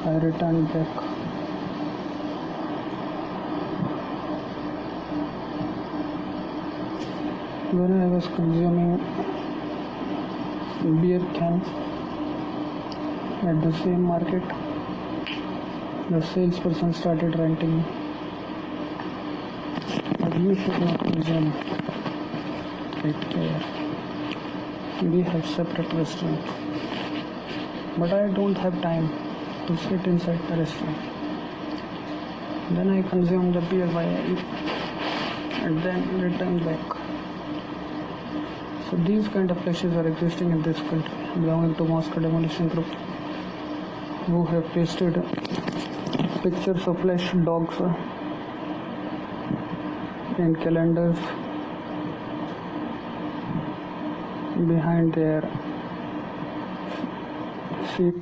I returned back. When I was consuming beer can at the same market, the salesperson started ranting that you should not consume. Take care. We have separate restaurant, but I don't have time to sit inside the restaurant. Then I consumed the beer and then returned back. So these kind of places are existing in this country, belonging to Moscow demolition group, who have pasted pictures of flesh dogs in calendars behind their seat.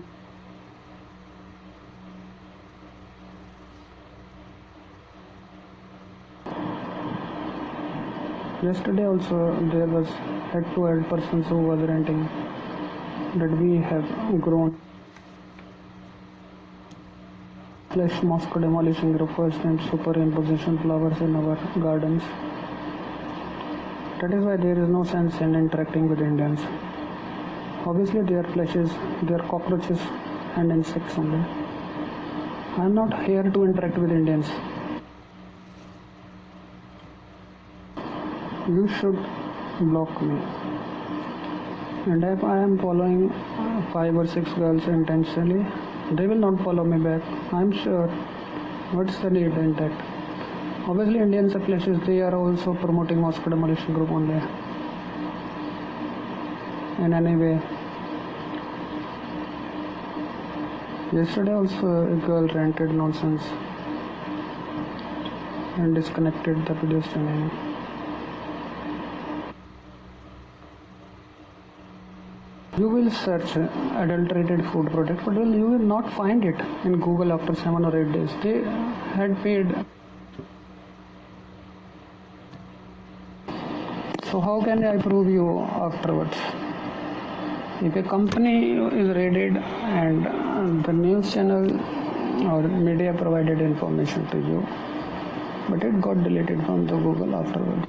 Yesterday also there was head-to-head persons who was ranting that we have grown flesh Moscow demolition group first and superimposition flowers in our gardens. That is why there is no sense in interacting with Indians. Obviously they are fleshes, they are cockroaches and insects only. I am not here to interact with Indians. You should block me. And if I am following 5 or 6 girls intentionally, they will not follow me back. I am sure. What's the need in that? Obviously Indians are flashes, they are also promoting Moscow demolition group only. In any way. Yesterday also a girl ranted nonsense and disconnected the video streaming. You will search adulterated food product, but you will not find it in Google after 7 or 8 days. They had paid. So how can I prove you afterwards? If a company is raided and the news channel or media provided information to you, but it got deleted from the Google afterwards.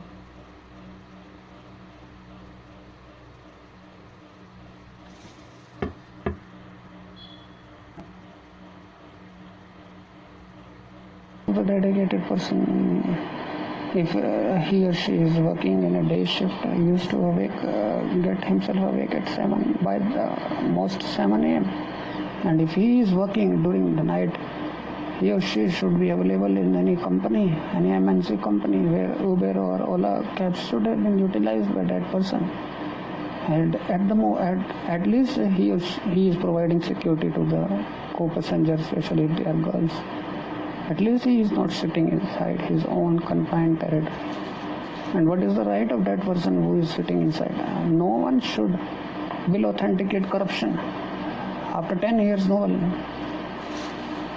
The dedicated person, if he or she is working in a day shift, used to get himself awake at 7, by the most 7 a.m. And if he is working during the night, he or she should be available in any company, any MNC company where Uber or Ola cabs should have been utilized by that person. And at least he is providing security to the co-passengers, especially if they are girls. At least he is not sitting inside his own confined territory. And what is the right of that person who is sitting inside? No one will authenticate corruption. After 10 years, no one.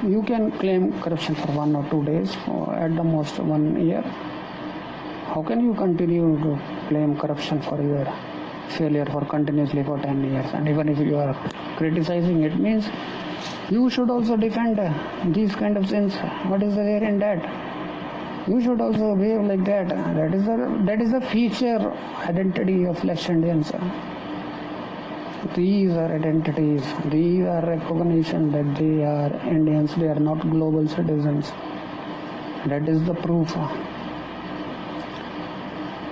You can claim corruption for 1 or 2 days, or at the most 1 year. How can you continue to claim corruption for your failure for continuously for 10 years? And even if you are criticizing, it means you should also defend these kind of sins. What is there in that? You should also behave like that. That is the feature identity of flesh Indians. These are identities. These are recognition that they are Indians. They are not global citizens. That is the proof.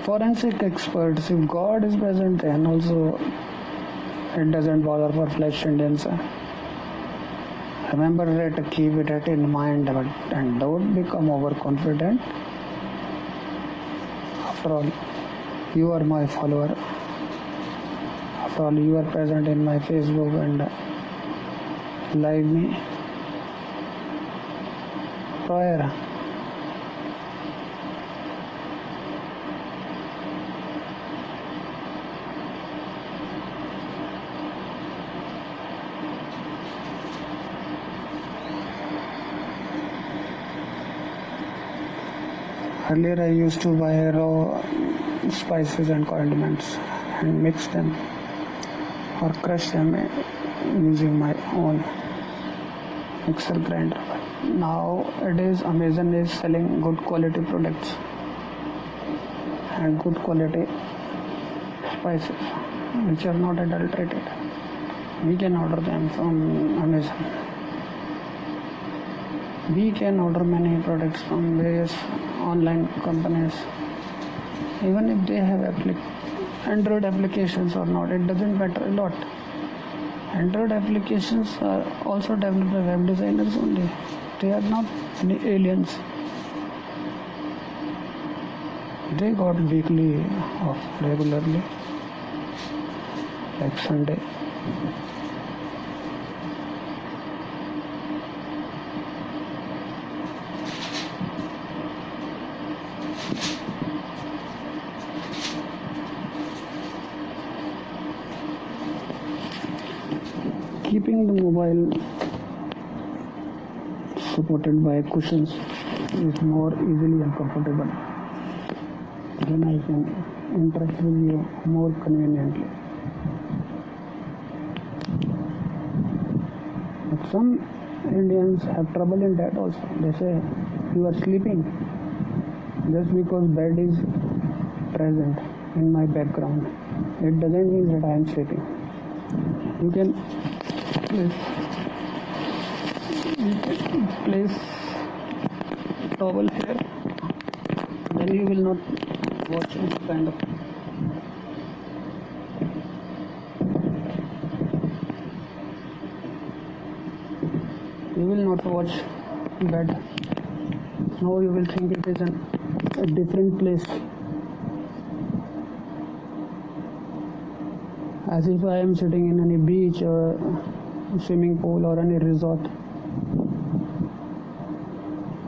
Forensic experts, if God is present, then also it doesn't bother for flesh Indians. Remember that, keep it in mind, and don't become overconfident. After all, you are my follower. After all, you are present in my Facebook and live me. Prayer. Earlier I used to buy raw spices and condiments and mix them or crush them using my own mixer grinder. Nowadays Amazon is selling good quality products and good quality spices which are not adulterated. We can order them from Amazon. We can order many products from various online companies. Even if they have Android applications or not, it doesn't matter a lot. Android applications are also developed by web designers only. They are not any aliens. They got weekly off regularly, like Sunday. Keeping the mobile supported by cushions is more easily and comfortable. Then I can interact with you more conveniently. But some Indians have trouble in that also. They say you are sleeping just because bed is present in my background. It doesn't mean that I am sleeping. You can place towel here, then you will not watch any kind of bed. Now you will think it is a different place, as if I am sitting in any beach or swimming pool or any resort.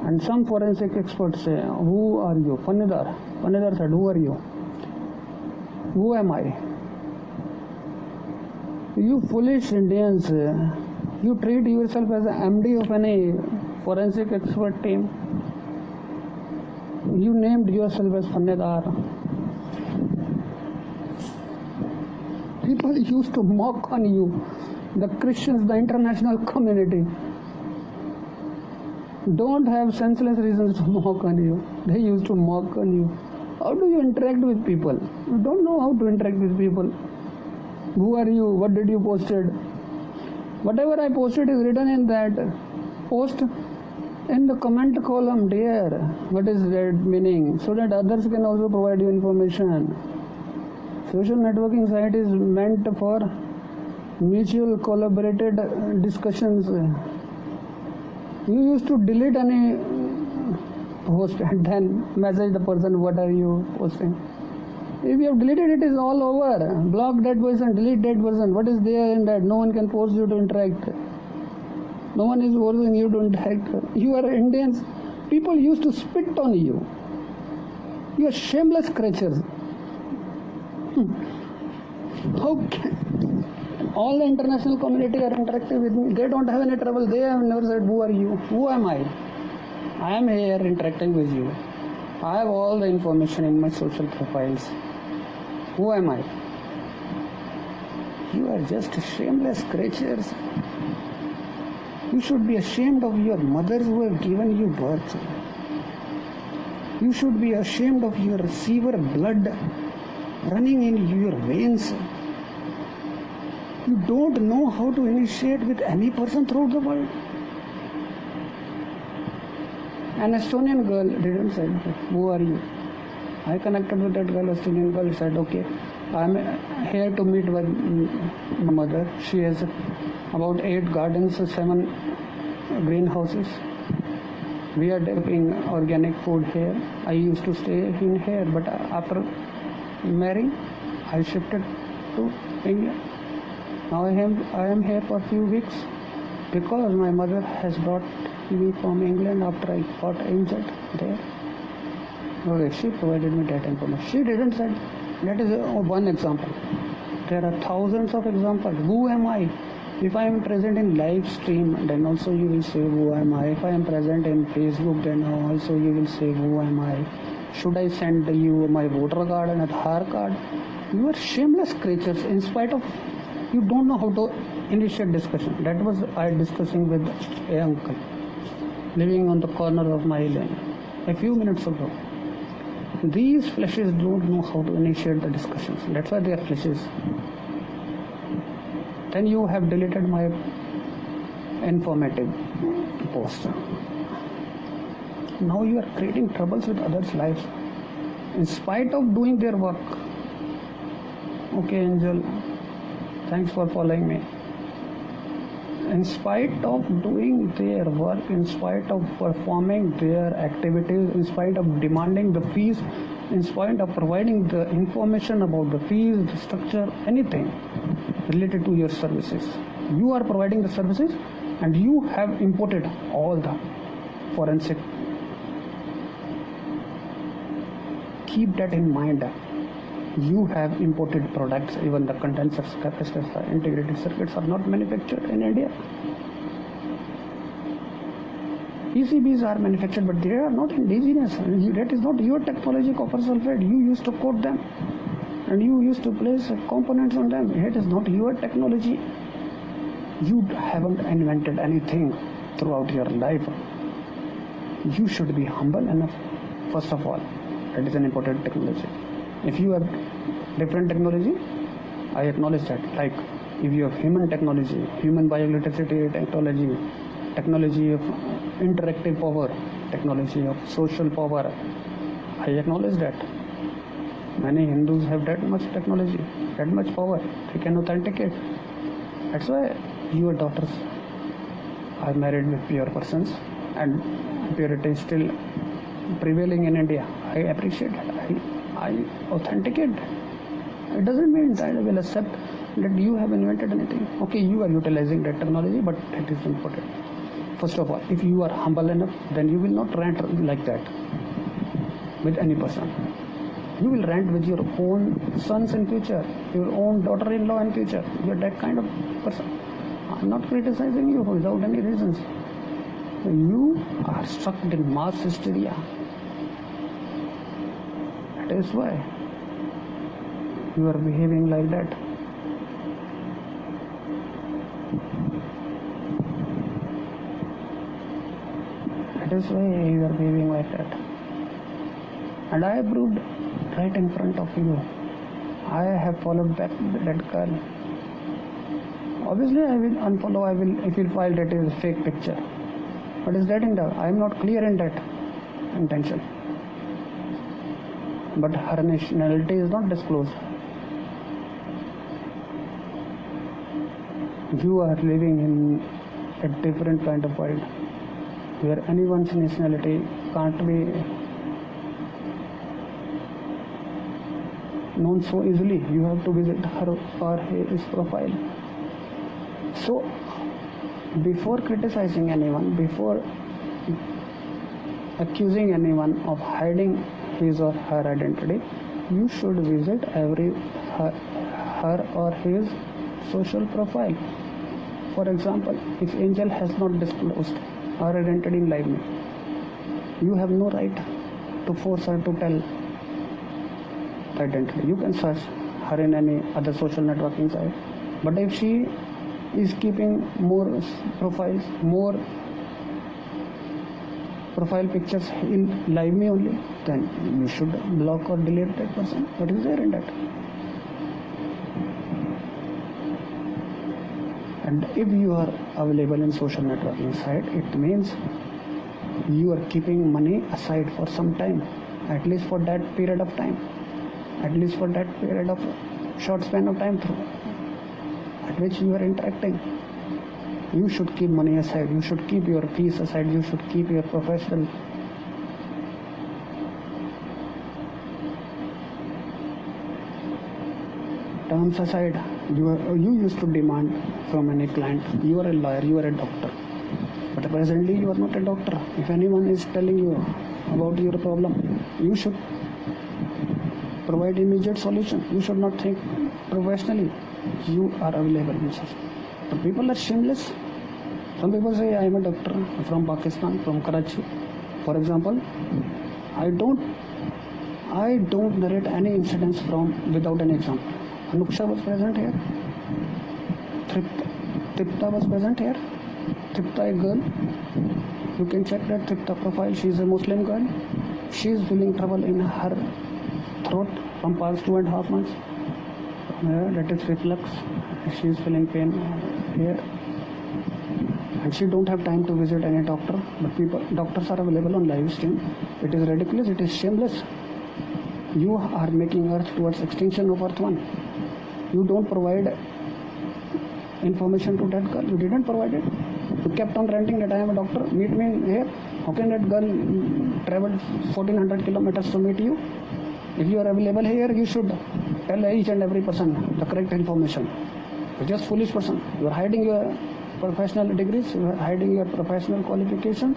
And some forensic experts say, who are you? Fanidar said, who are you? Who am I? You foolish Indians, you treat yourself as an MD of any forensic expert team. You named yourself as Fanidar. People used to mock on you. The Christians, the international community, don't have senseless reasons to mock on you. They used to mock on you. How do you interact with people? You don't know how to interact with people. Who are you? What did you posted? Whatever I posted is written in that post in the comment column, dear. What is that meaning? So that others can also provide you information. Social networking site is meant for mutual collaborated discussions. You used to delete any post and then message the person, what are you posting? If you have deleted it, is all over. Block that person, delete that person. What is there in that? No one can force you to interact. No one is forcing you to interact. You are Indians. People used to spit on you. You are shameless creatures. How can all the international community are interacting with me? They don't have any trouble. They have never said, who are you? Who am I? I am here interacting with you. I have all the information in my social profiles. Who am I? You are just shameless creatures. You should be ashamed of your mothers who have given you birth. You should be ashamed of your receiver blood running in your veins. You don't know how to initiate with any person throughout the world. An Estonian girl didn't say, who are you? I connected with that girl. Estonian girl said, okay, I'm here to meet with my mother. She has about 8 gardens, 7 greenhouses. We are developing organic food here. I used to stay in here, but after marrying, I shifted to India. Now I am here for a few weeks because my mother has brought me from England after I got injured there. Okay, she provided me that information. She didn't say. That is one example. There are thousands of examples. Who am I? If I am present in live stream, then also you will say, who am I? If I am present in Facebook, then also you will say, who am I? Should I send you my voter card and Aadhaar card? You are shameless creatures. In spite of you don't know how to initiate discussion. That was I discussing with a uncle living on the corner of my lane a few minutes ago. These fleshes don't know how to initiate the discussions. That's why they are fleshes. Then you have deleted my informative post. Now you are creating troubles with others' lives in spite of doing their work. Okay, Angel, thanks for following me. In spite of doing their work, in spite of performing their activities, in spite of demanding the fees, in spite of providing the information about the fees, the structure, anything related to your services, you are providing the services and you have imported all the forensic. Keep that in mind. You have imported products. Even the condensers, capacitors, the integrated circuits are not manufactured in India. PCBs are manufactured, but they are not indigenous. That is not your technology, copper sulfate. You used to coat them and you used to place components on them. It is not your technology. You haven't invented anything throughout your life. You should be humble enough, first of all. That is an important technology. If you have different technology, I acknowledge that. Like if you have human technology, human bioelectricity technology, technology of interactive power, technology of social power, I acknowledge that. Many Hindus have that much technology, that much power. They can authenticate. That's why your daughters are married with pure persons and purity is still prevailing in India. I appreciate it. I authenticate. It doesn't mean that I will accept that you have invented anything. Okay, you are utilizing that technology, but it is important. First of all, if you are humble enough, then you will not rant like that with any person. You will rant with your own sons in future, your own daughter-in-law in future. You are that kind of person. I'm not criticizing you without any reasons. You are stuck in mass hysteria. That is why you are behaving like that. That is why you are behaving like that. And I proved right in front of you. I have followed back that girl. Obviously, I will unfollow. I will if you file that is a fake picture. What is that in the? I am not clear in that intention. But her nationality is not disclosed. You are living in a different kind of world where anyone's nationality can't be known so easily. You have to visit her or his profile. So, before criticizing anyone, before accusing anyone of hiding his or her identity, you should visit her or his social profile. For example, if Angel has not disclosed her identity in live, you have no right to force her to tell the identity. You can search her in any other social networking site. But if she is keeping more profiles, more profile pictures in live me only, then you should block or delete that person. What is there in that? And if you are available in social networking site, it means you are keeping money aside for some time, at least for that period of time, at least for that period of short span of time through at which you are interacting. You should keep money aside, you should keep your fees aside, you should keep your professional terms aside. You used to demand from any client, you are a lawyer, you are a doctor, but presently you are not a doctor. If anyone is telling you about your problem, you should provide immediate solution. You should not think professionally. You are available in such. But people are shameless. Some people say I am a doctor from Pakistan, from Karachi. For example, I don't narrate any incidents from without an example. Anuksha was present here. Thrift Tripta was present here. Tripta, a girl. You can check that Tripta profile. She is a Muslim girl. She is feeling trouble in her throat from past 2.5 months. That is reflux. She is feeling pain here. And she don't have time to visit any doctor. But doctors are available on live stream. It is ridiculous. It is shameless. You are making Earth towards extinction of Earth 1. You don't provide information to that girl. You didn't provide it. You kept on ranting that I am a doctor. Meet me here. How can that girl travel 1400 kilometers to meet you? If you are available here, you should tell each and every person the correct information. You're just foolish person. You are hiding your professional degrees. You are hiding your professional qualification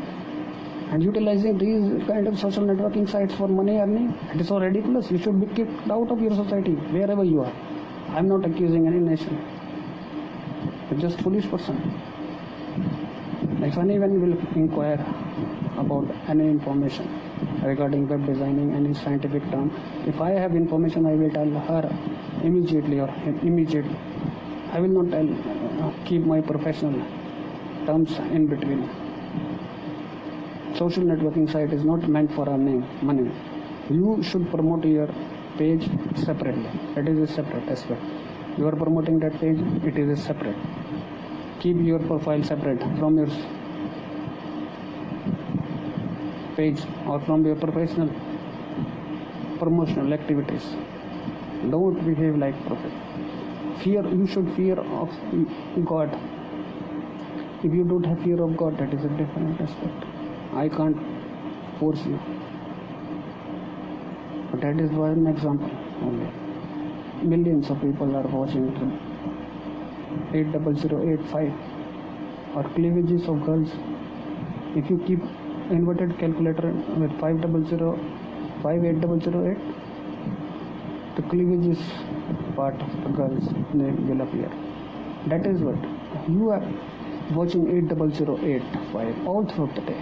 and utilizing these kind of social networking sites for money earning. It is so ridiculous. You should be kicked out of your society wherever you are. I am not accusing any nation. You're just foolish person. If anyone will inquire about any information regarding web designing, any scientific term, if I have information, I will tell her immediately or immediately. I will not keep my professional terms in between. Social networking site is not meant for earning money. You should promote your page separately. That is a separate aspect. You are promoting that page, it is a separate. Keep your profile separate from your page or from your professional promotional activities. Don't behave like prophet. You should fear of God. If you don't have fear of God, that is a different aspect. I can't force you. But that is one example only. Millions of people are watching 80085 or cleavages of girls. If you keep inverted calculator with 58008, the cleavage is part of the girl's name will appear. That is what you are watching 80085 all throughout the day,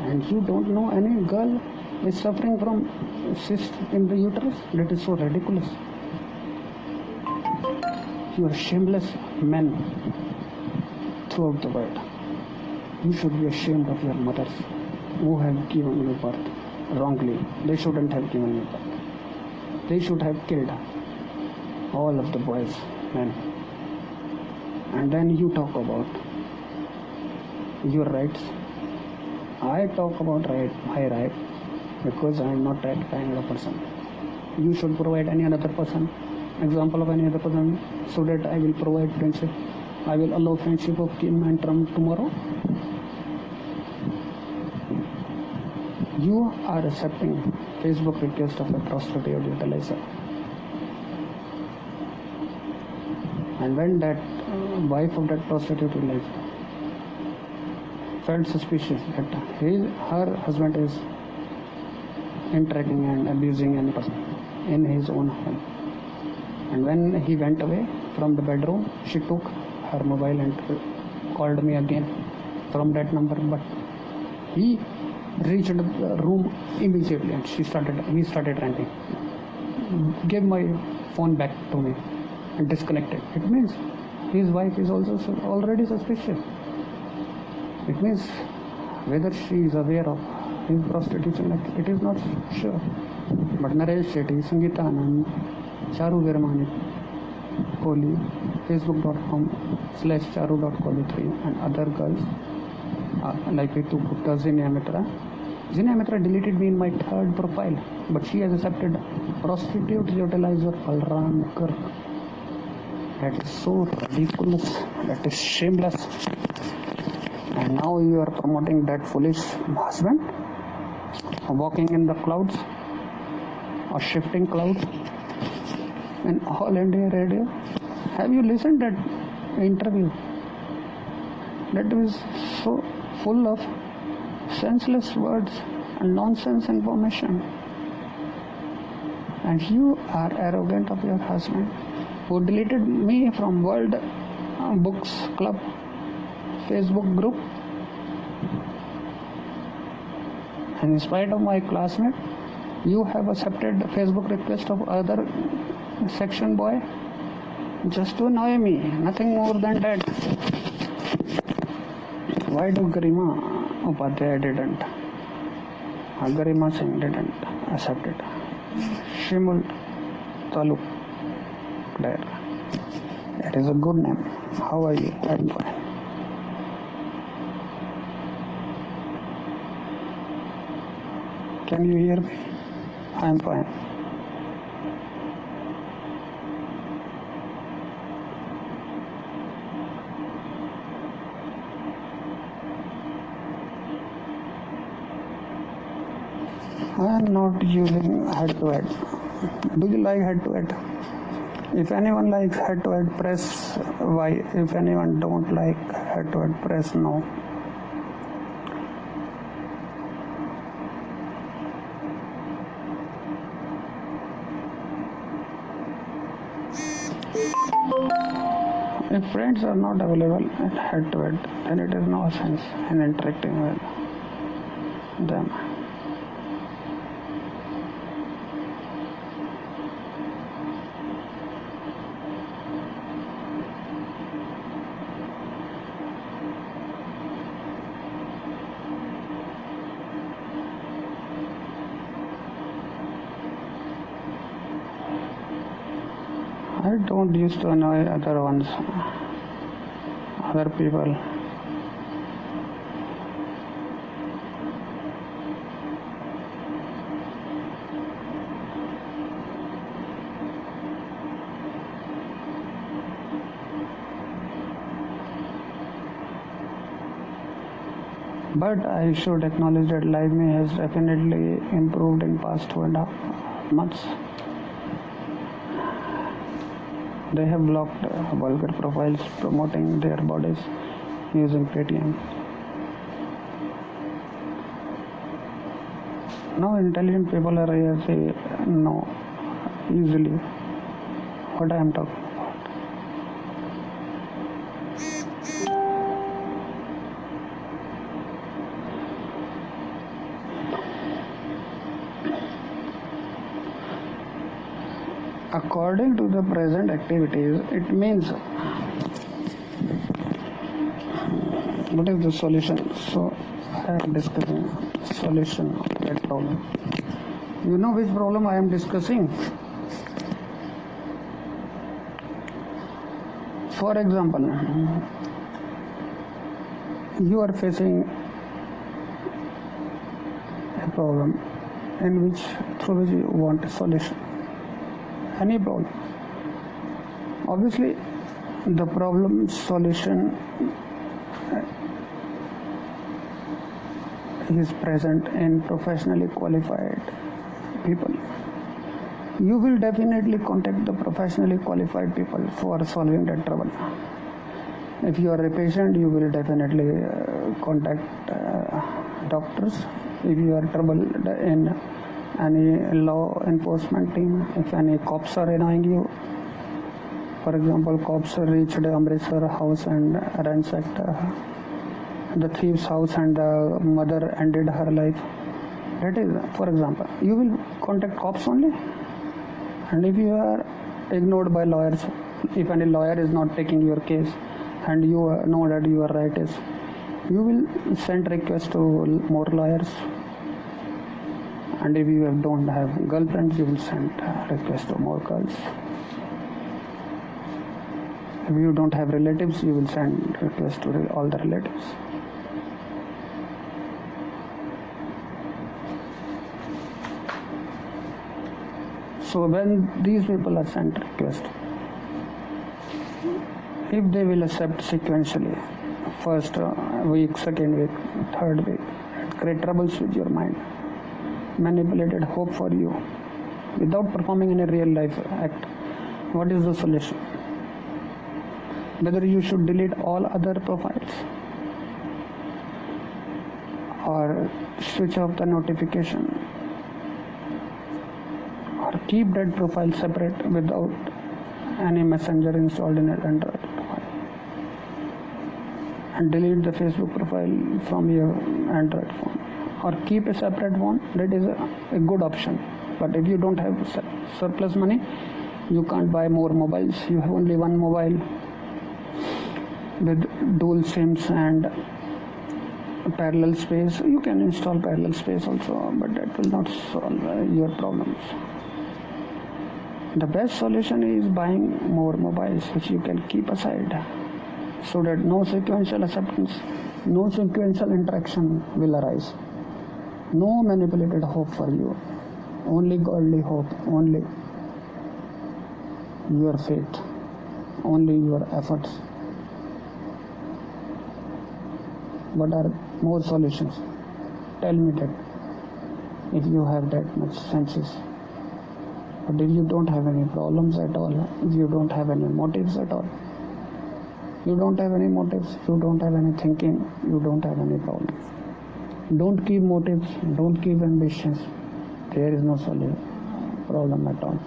and you don't know any girl is suffering from cyst in the uterus. That is so ridiculous. You are shameless men throughout the world. You should be ashamed of your mothers who have given you birth wrongly. They shouldn't have given you birth. They should have killed all of the boys, men. And then you talk about your rights. I talk about my right because I am not that kind of person. You should provide any other person, example of any other person, so that I will provide friendship. I will allow friendship of Kim and Trump tomorrow. You are accepting Facebook request of a prostitute utilizer. And when that wife of that prostitute utilizer felt suspicious that her husband is interacting and abusing any person in his own home, and when he went away from the bedroom, she took her mobile and called me again from that number, but he reached the room immediately and he started ranting. Gave my phone back to me and disconnected. It means his wife is also already suspicious. It means whether she is aware of his prostitution, it is not sure. But Naresh Shetty, Sangeeta Anand, Charu Virmani Kohli, facebook.com/charu.kohli3 and other girls like Ritu Gupta, Zinia Mitra. Zinia Mitra deleted me in my third profile, but she has accepted prostitute utilizer Balram Garg. That is so ridiculous. That is shameless. And now you are promoting that foolish husband walking in the clouds or shifting clouds in All India Radio. Have you listened that interview? That was so full of senseless words and nonsense information. And you are arrogant of your husband who deleted me from World Books Club Facebook group. And in spite of my classmate, you have accepted the Facebook request of other section boy just to annoy me, nothing more than that. Why do Garima Upadhyay didn't? Garima Singh didn't accept it. Shimul Taluk there. That is a good name. How are you? I'm fine. Can you hear me? I'm fine. I am not using head to head. Do you like head to head? If anyone likes head to head, press Y. If anyone don't like head to head, press no. If friends are not available at head to head, then it is no sense in interacting with them. I don't used to annoy other people. But I should acknowledge that LiveMe has definitely improved in past 2.5 months. They have blocked vulgar profiles promoting their bodies using Paytm. Now intelligent people are here say no easily what I am talking about. According to the present activities, it means what is the solution? So I am discussing solution of that problem. You know which problem I am discussing? For example, you are facing a problem through which you want a solution. Any problem. Obviously, the problem solution is present in professionally qualified people. You will definitely contact the professionally qualified people for solving that trouble. If you are a patient, you will definitely contact doctors. If you are troubled in any law enforcement team, if any cops are annoying you, for example, cops reached Amritsar house and ransacked the thief's house and the mother ended her life. That is, for example, you will contact cops only. And if you are ignored by lawyers, if any lawyer is not taking your case and you know that your right is, you will send request to more lawyers. And if you don't have girlfriends, you will send request to more girls. If you don't have relatives, you will send request to all the relatives. So when these people are sent request, if they will accept sequentially, first week, second week, third week, it create troubles with your mind, manipulated hope for you without performing any real life act. What is the solution? Whether you should delete all other profiles or switch off the notification or keep that profile separate without any messenger installed in an Android profile and delete the Facebook profile from your Android phone or keep a separate one. That is a good option. But if you don't have surplus money, you can't buy more mobiles. You have only one mobile with dual SIMs and parallel space. You can install parallel space also, but that will not solve your problems. The best solution is buying more mobiles which you can keep aside, so that no sequential acceptance, no sequential interaction will arise. No manipulated hope for you, only godly hope, only your faith, only your efforts. What are more solutions? Tell me that, if you have that much senses. But if you don't have any problems at all, if you don't have any motives at all, you don't have any motives, you don't have any thinking, you don't have any problems. Don't keep motives, don't keep ambitions. There is no problem at all.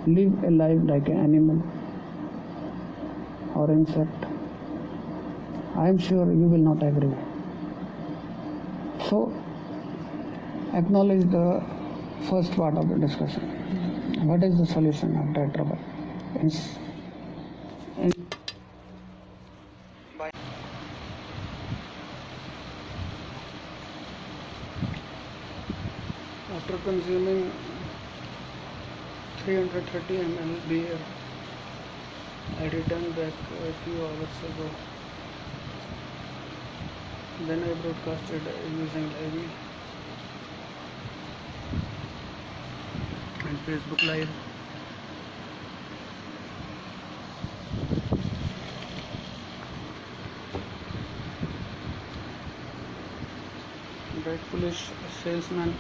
Live a life like an animal or insect. I am sure you will not agree. So, acknowledge the first part of the discussion. What is the solution of that trouble? After consuming 330 ml beer, I returned back a few hours ago. Then I broadcasted using Live and Facebook Live. That foolish salesman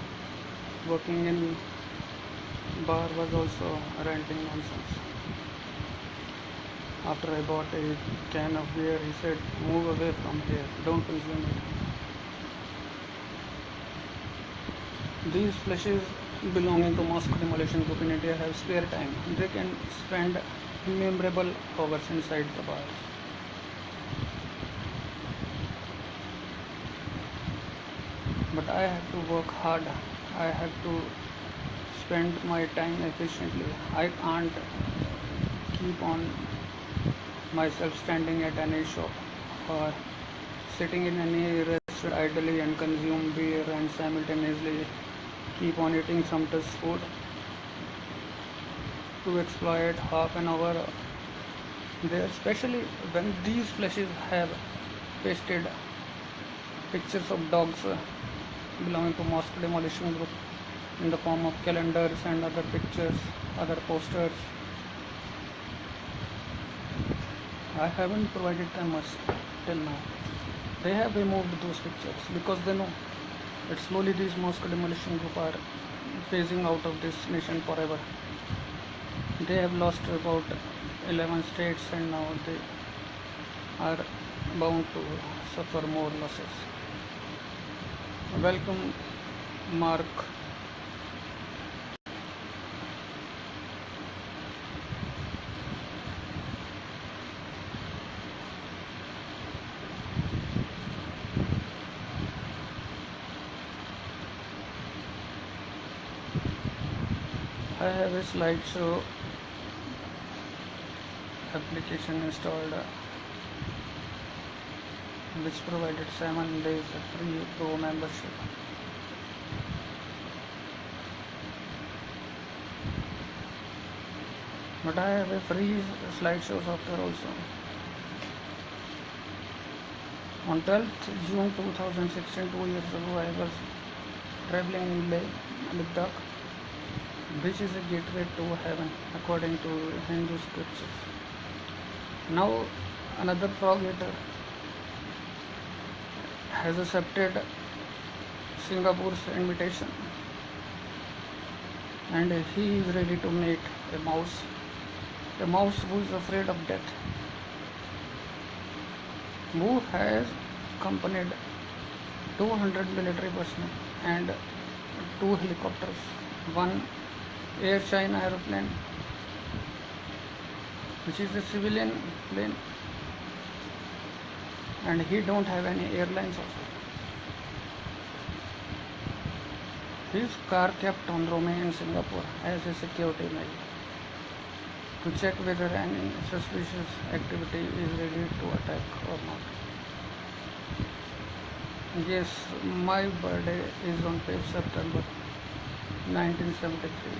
working in bar was also ranting nonsense. After I bought a can of beer, he said, "Move away from here, don't consume it." These fleshes belonging to mosque demolition group in India have spare time. They can spend memorable hours inside the bars. But I have to work hard. I have to spend my time efficiently. I can't keep on myself standing at any shop or sitting in any restaurant idly and consume beer and simultaneously keep on eating some Dutch food to exploit half an hour there, especially when these fleshes have pasted pictures of dogs belonging to mosque demolition group in the form of calendars and other pictures, other posters. I haven't provided them much till now. They have removed those pictures because they know that slowly these mosque demolition group are phasing out of this nation forever. They have lost about 11 states and now they are bound to suffer more losses. Welcome, Mark. I have a slideshow application installed which provided 7 days free pro membership. But I have a free slideshow software also. On 12th June 2016, 2 years ago, I was traveling in Ladakh, which is a gateway to heaven according to Hindu scriptures. Now another frog eater has accepted Singapore's invitation and he is ready to meet a mouse who is afraid of death, who has accompanied 200 military personnel and 2 helicopters, 1 Air China aeroplane, which is a civilian plane, and he don't have any airlines also. His car kept on roaming in Singapore as a security measure to check whether any suspicious activity is ready to attack or not. Yes, my birthday is on 5th September 1973.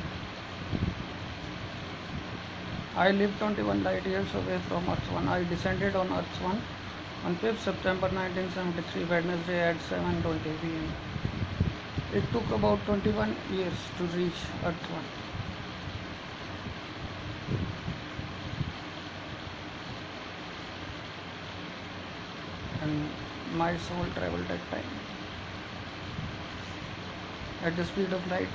I lived 21 light years away from Earth 1. I descended on Earth 1 on 5th September 1973, Wednesday at 7:20 p.m. It took about 21 years to reach Earth 1. And my soul traveled that time at the speed of light.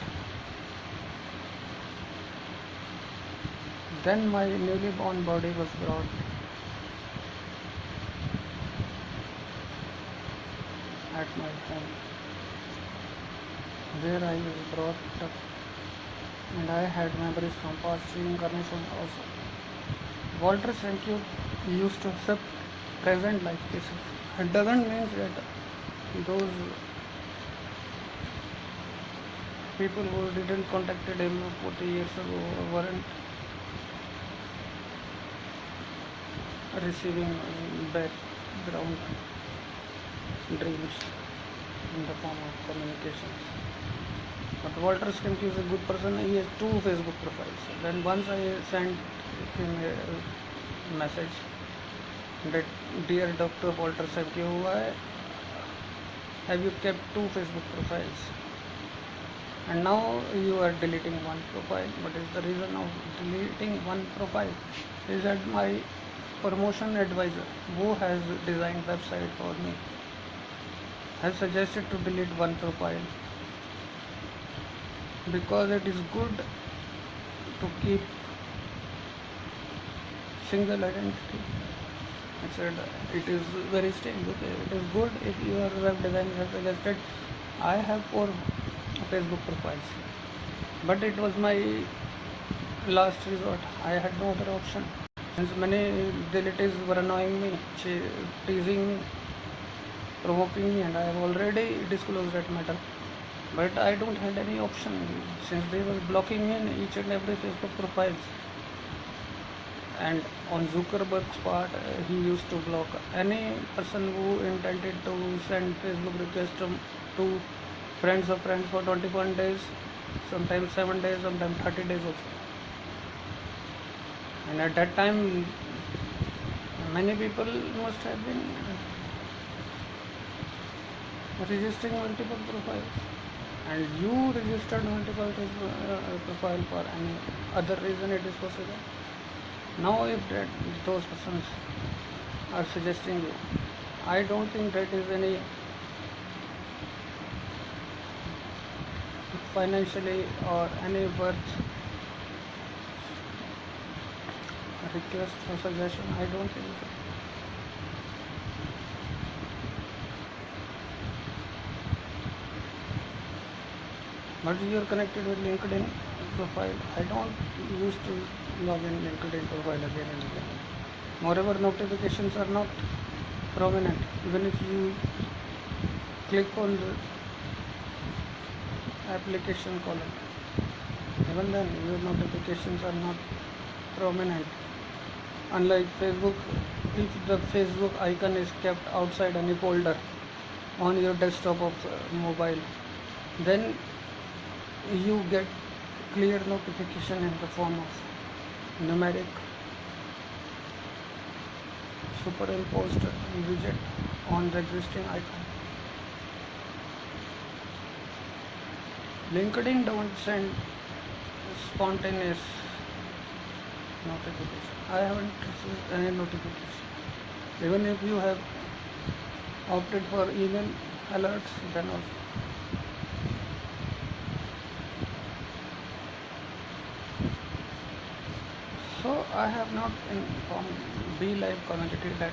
Then my newly born body was brought at my home, where I was brought up, and I had memories from past reincarnation also. Walter Sankey used to accept present life cases. It doesn't mean that those people who didn't contacted him 40 years ago weren't receiving background dreams in the form of communications. But Walter Sankey is a good person. He has 2 Facebook profiles. Then once I sent him a message that, dear Dr. Walter Sankey, why have you kept 2 Facebook profiles? And now you are deleting one profile. What is the reason of deleting one profile? Is that my promotion advisor, who has designed website for me, has suggested to delete one profile because it is good to keep single identity. I said it is very strange. Okay, it is good if your web designer has suggested. I have 4 Facebook profiles, but it was my last resort. I had no other option. Since many relatives were annoying me, teasing me, provoking me, and I have already disclosed that matter. But I don't have any option since they were blocking me in each and every Facebook profiles. And on Zuckerberg's part, he used to block any person who intended to send Facebook requests to friends of friends for 21 days, sometimes 7 days, sometimes 30 days also. And at that time, many people must have been registering multiple profiles, and you registered multiple profile for any other reason it is possible. Now if those persons are suggesting you, I don't think that is any financially or any worth request for suggestion. I don't think so. But you are connected with LinkedIn profile. I don't used to log in LinkedIn profile again and again. Moreover, notifications are not prominent. Even if you click on the application column, even then your notifications are not prominent. Unlike Facebook, if the Facebook icon is kept outside any folder on your desktop of mobile, then you get clear notification in the form of numeric superimposed widget on the existing icon. LinkedIn don't send spontaneous notification. I haven't received any notification. Even if you have opted for email alerts, then also. So I have not informed B-Live community that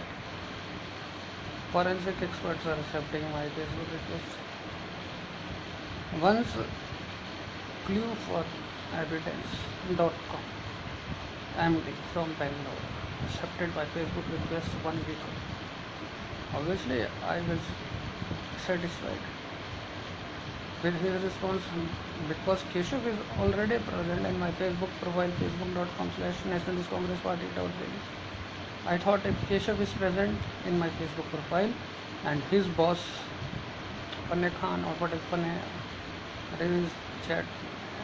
forensic experts are accepting my Facebook request. Once clue for evidence.com MD from Bangalore accepted my Facebook request 1 week ago. Obviously, I was satisfied with his response because Keshav is already present in my Facebook profile, facebook.com/Nationalist Congress Party.Delhi. I thought if Keshav is present in my Facebook profile and his boss Panne Khan, or what is Panne release chat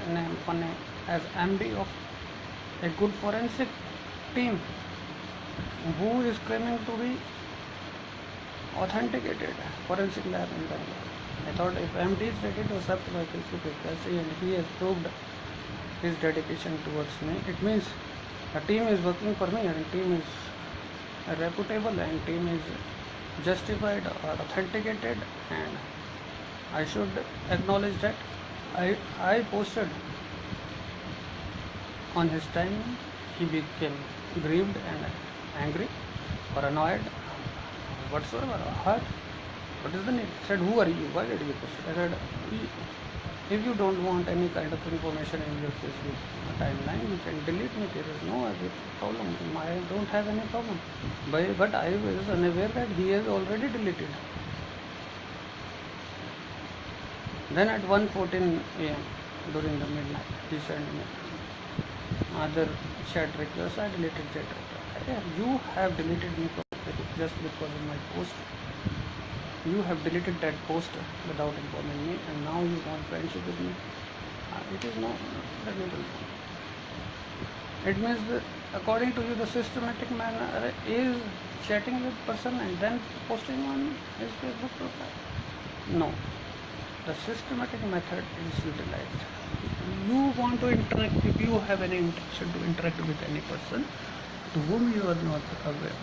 name Panne as MD of a good forensic team who is claiming to be authenticated forensic lab in Bangalore. I thought if MD is ready to accept my Facebook request and he has proved his dedication towards me, it means a team is working for me and team is reputable and team is justified or authenticated, and I should acknowledge that. I posted on his time. He became grieved and angry or annoyed whatsoever or hurt. What is the need? He said, who are you? Why did you post it? I said, if you don't want any kind of information in your Facebook timeline, you can delete me. There is no other problem. I don't have any problem. But I was unaware that he has already deleted. Then at 1:14 a.m. during the midnight, he sent me other chat requests. I deleted chat request. You have deleted me from Facebook just because of my post. You have deleted that post without informing me, and now you want friendship with me. It is not reasonable. It means that according to you, the systematic manner is chatting with person and then posting on his Facebook profile. No, the systematic method is utilized. You want to interact, if you have any intention to interact with any person to whom you are not aware,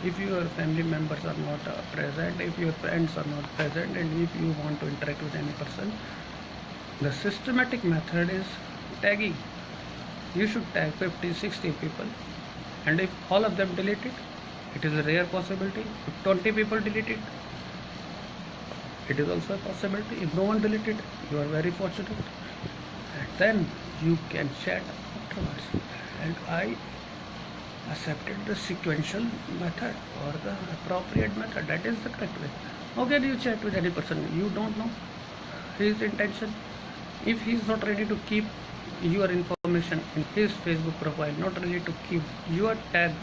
if your family members are not present, if your friends are not present, and if you want to interact with any person, the systematic method is tagging. You should tag 50-60 people, and if all of them delete it, it is a rare possibility. If 20 people delete it, it is also a possibility. If no one deleted, you are very fortunate, and then you can chat afterwards. And I accepted the sequential method or the appropriate method. That is the correct way. How can you chat with any person? You don't know his intention. If he is not ready to keep your information in his Facebook profile, not ready to keep your tag,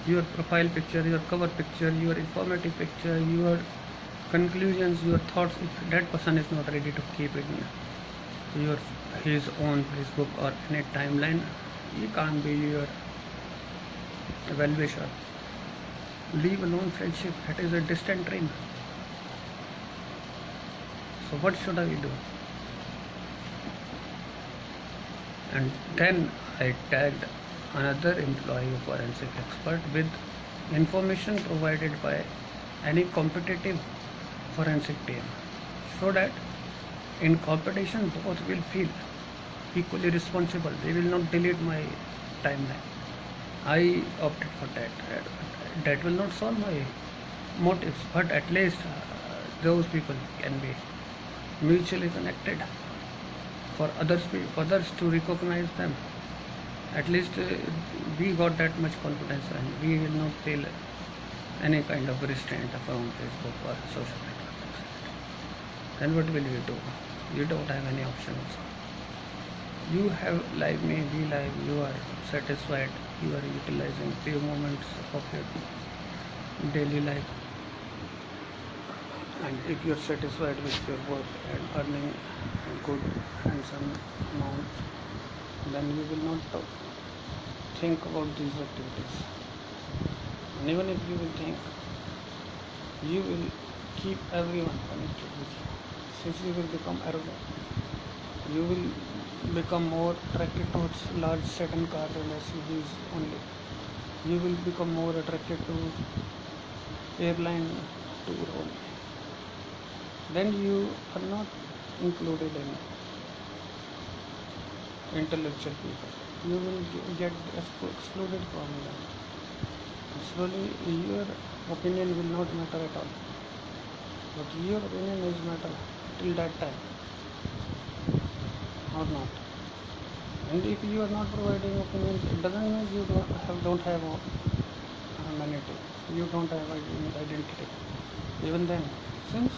your profile picture, your cover picture, your informative picture, your conclusions, your thoughts, if that person is not ready to keep it in his own Facebook or any timeline, he can't be your well-wisher. Leave alone friendship. That is a distant dream. So what should I do? And then I tagged another employee of forensic expert with information provided by any competitive forensic team, so that in competition both will feel equally responsible. They will not delete my timeline. I opted for that. That will not solve my motives, but at least those people can be mutually connected for others to recognize them. At least we got that much confidence, and we will not feel any kind of restraint from Facebook or social networks. Then what will you do? You don't have any options. You have live me, be live, you are satisfied, you are utilizing few moments of your daily life, and if you are satisfied with your work and earning a good handsome amount, then you will not think about these activities. And even if you will think, you will keep everyone connected with you. Since you will become arrogant, you will become more attracted towards large sedan cars and SUVs only. You will become more attracted to airline tour only. Then you are not included in intellectual people. You will get excluded from them. Slowly your opinion will not matter at all. But your opinion is matter till that time or not. And if you are not providing opinions, it doesn't mean you don't have humanity. You don't have identity. Even then, since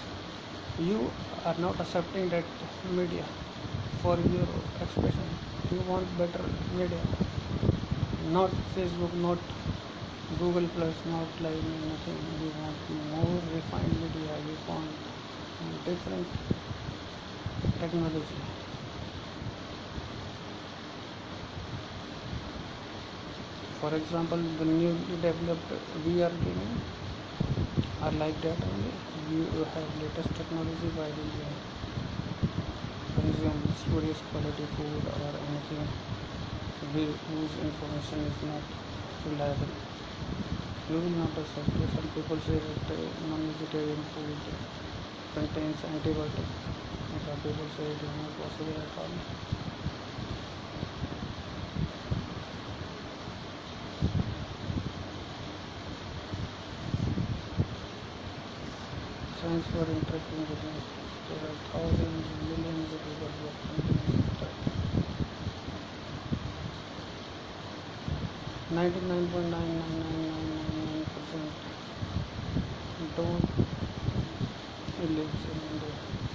you are not accepting that media for your expression, you want better media, not Facebook, not Google Plus, not Live, nothing. You want more refined media. You want different technology. For example, the newly developed VR gaming are like that only. You have latest technology while you consume spurious quality food or anything whose information is not reliable. You will not accept. Some people say that non-vegetarian food contains antibiotic. And some people say it is not possible at all. Science for interacting with us. There are thousands, millions of people working in this sector. 99.99999% don't live in India.